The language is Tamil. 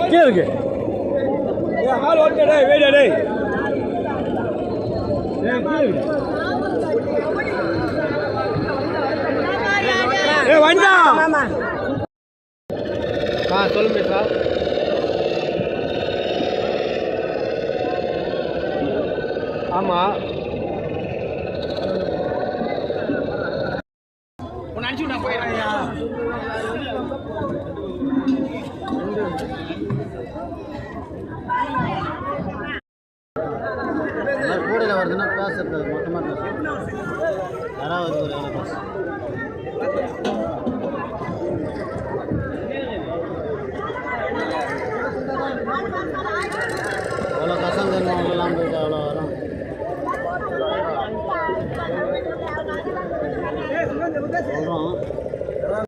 கீழே இருக்கு சொல்லுங்க சார். ஆமாம் ஒன்று அனுப்பிச்சு நான் போயிடுறேன். கூடையில் வருதுன்னா பேசுறது மொத்தமாக பேசுறது யாராவது ஒரு